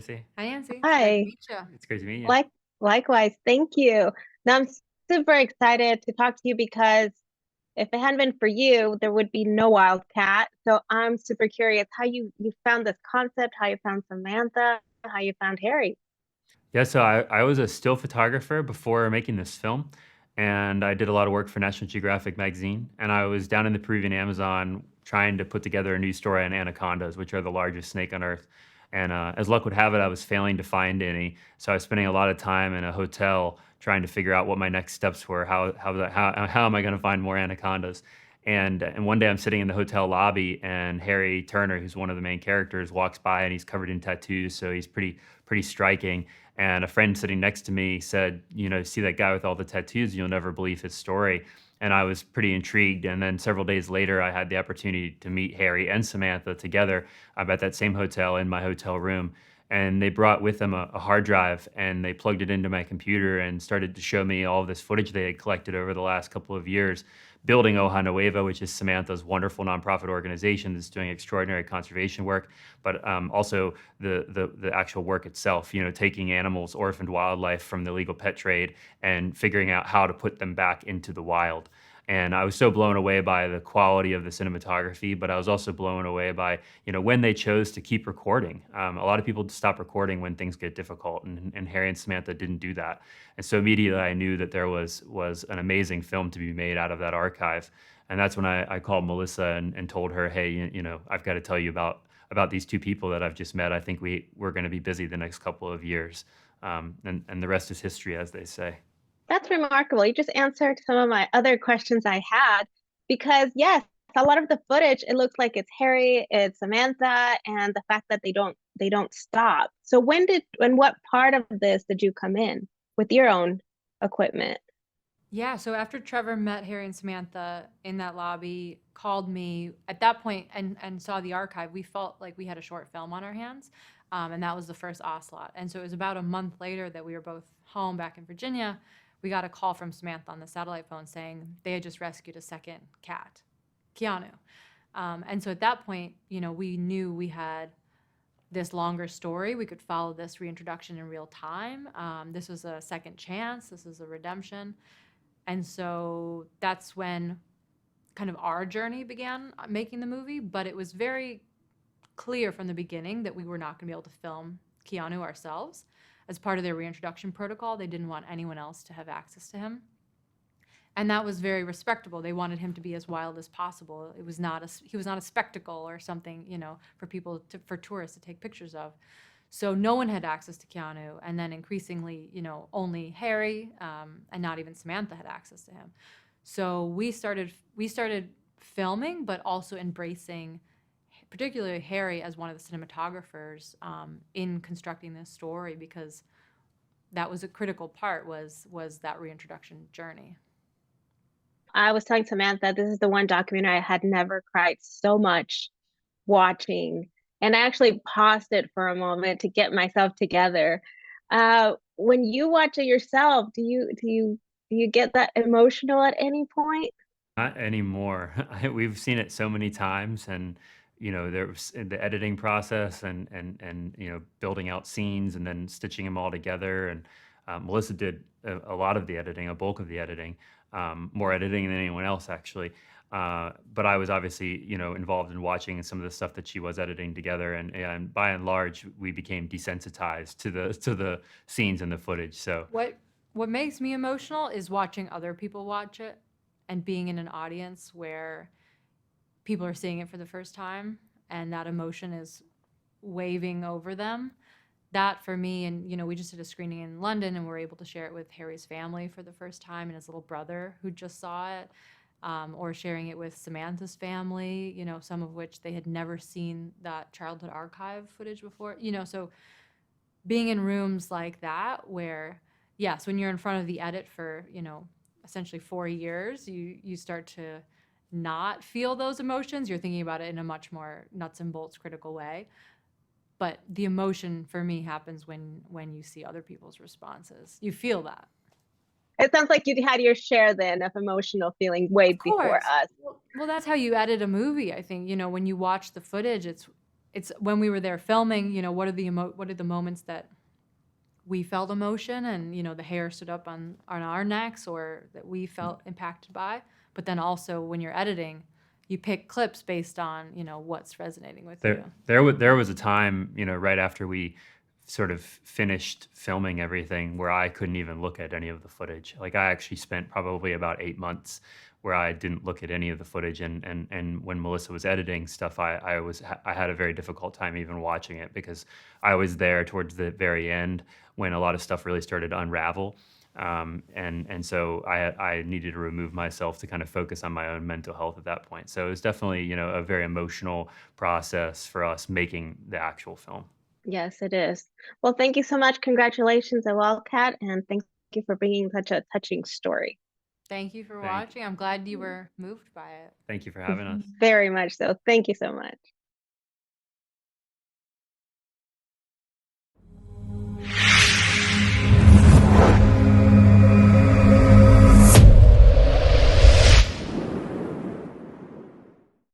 Nancy. Hi, Nancy. It's great to Hi. meet you. It's great to meet you. Like likewise, thank you. Now I'm super excited to talk to you because if it hadn't been for you, there would be no Wildcat. So I'm super curious how you found this concept, how you found Samantha, how you found Harry. Yeah, so I was a still photographer before making this film, and I did a lot of work for National Geographic magazine. And I was down in the Peruvian Amazon trying to put together a news story on anacondas, which are the largest snake on Earth. And as luck would have it, I was failing to find any. So I was spending a lot of time in a hotel trying to figure out what my next steps were. How am I going to find more anacondas? And one day I'm sitting in the hotel lobby, and Harry Turner, who's one of the main characters, walks by, and he's covered in tattoos, so he's pretty striking. And a friend sitting next to me said, see that guy with all the tattoos, you'll never believe his story. And I was pretty intrigued. And then several days later, I had the opportunity to meet Harry and Samantha together at that same hotel in my hotel room. And they brought with them a hard drive, and they plugged it into my computer and started to show me all of this footage they had collected over the last couple of years, building Hoja Nueva, which is Samantha's wonderful nonprofit organization that's doing extraordinary conservation work, but also the actual work itself, taking animals, orphaned wildlife from the illegal pet trade and figuring out how to put them back into the wild. And I was so blown away by the quality of the cinematography, but I was also blown away by, when they chose to keep recording. A lot of people stop recording when things get difficult, and Harry and Samantha didn't do that. And so immediately I knew that there was an amazing film to be made out of that archive. And that's when I called Melissa and told her, hey, I've got to tell you about these two people that I've just met. I think we're going to be busy the next couple of years. And the rest is history, as they say. That's remarkable. You just answered some of my other questions I had because yes, a lot of the footage, it looks like it's Harry, it's Samantha, and the fact that they don't stop. So when what part of this did you come in with your own equipment? Yeah, so after Trevor met Harry and Samantha in that lobby, called me at that point and saw the archive, we felt like we had a short film on our hands. And that was the first ocelot. And so it was about a month later that we were both home back in Virginia. We got a call from Samantha on the satellite phone saying they had just rescued a second cat, Keanu. And so at that point, we knew we had this longer story. We could follow this reintroduction in real time. This was a second chance. This is a redemption. And so that's when kind of our journey began making the movie. But it was very clear from the beginning that we were not going to be able to film Keanu ourselves. As part of their reintroduction protocol, they didn't want anyone else to have access to him. And that was very respectable. They wanted him to be as wild as possible. He was not a spectacle or something, for tourists to take pictures of. So no one had access to Keanu, and then increasingly, only Harry and not even Samantha had access to him. So we started filming, but also embracing, particularly Harry as one of the cinematographers in constructing this story, because that was a critical part was that reintroduction journey. I was telling Samantha, this is the one documentary I had never cried so much watching. And I actually paused it for a moment to get myself together. When you watch it yourself, do you get that emotional at any point? Not anymore. We've seen it so many times, and there's the editing process, and building out scenes and then stitching them all together. And Melissa did a lot of the editing, a bulk of the editing, more editing than anyone else actually. But I was obviously involved in watching some of the stuff that she was editing together, and by and large we became desensitized to the scenes and the footage. So What makes me emotional is watching other people watch it and being in an audience where people are seeing it for the first time and that emotion is waving over them. That for me, and we just did a screening in London and we're able to share it with Harry's family for the first time and his little brother who just saw it, or sharing it with Samantha's family, some of which they had never seen that childhood archive footage before, so being in rooms like that where, yes, when you're in front of the edit for, essentially 4 years, you start to not feel those emotions. You're thinking about it in a much more nuts and bolts critical way. But the emotion for me happens when you see other people's responses. You feel that. It sounds like you had your share then of emotional feeling way Of before course. us. Well, that's how you edit a movie, I think. When you watch the footage, it's when we were there filming, you know, what are the moments that we felt emotion and, you know, the hair stood up on our necks or that we felt impacted by. But then also when you're editing, you pick clips based on, you know, what's resonating with you. There was a time, you know, right after we sort of finished filming everything where I couldn't even look at any of the footage. Like I actually spent probably about 8 months where I didn't look at any of the footage. And when Melissa was editing stuff, I had a very difficult time even watching it because I was there towards the very end when a lot of stuff really started to unravel. And so I needed to remove myself to kind of focus on my own mental health at that point. So it was definitely, you know, a very emotional process for us making the actual film. Yes, it is. Well, thank you so much. Congratulations at Wildcat, and thank you for bringing such a touching story. Thank you for Thank watching. I'm glad you were moved by it. Thank you for having us. Very much so. Thank you so much.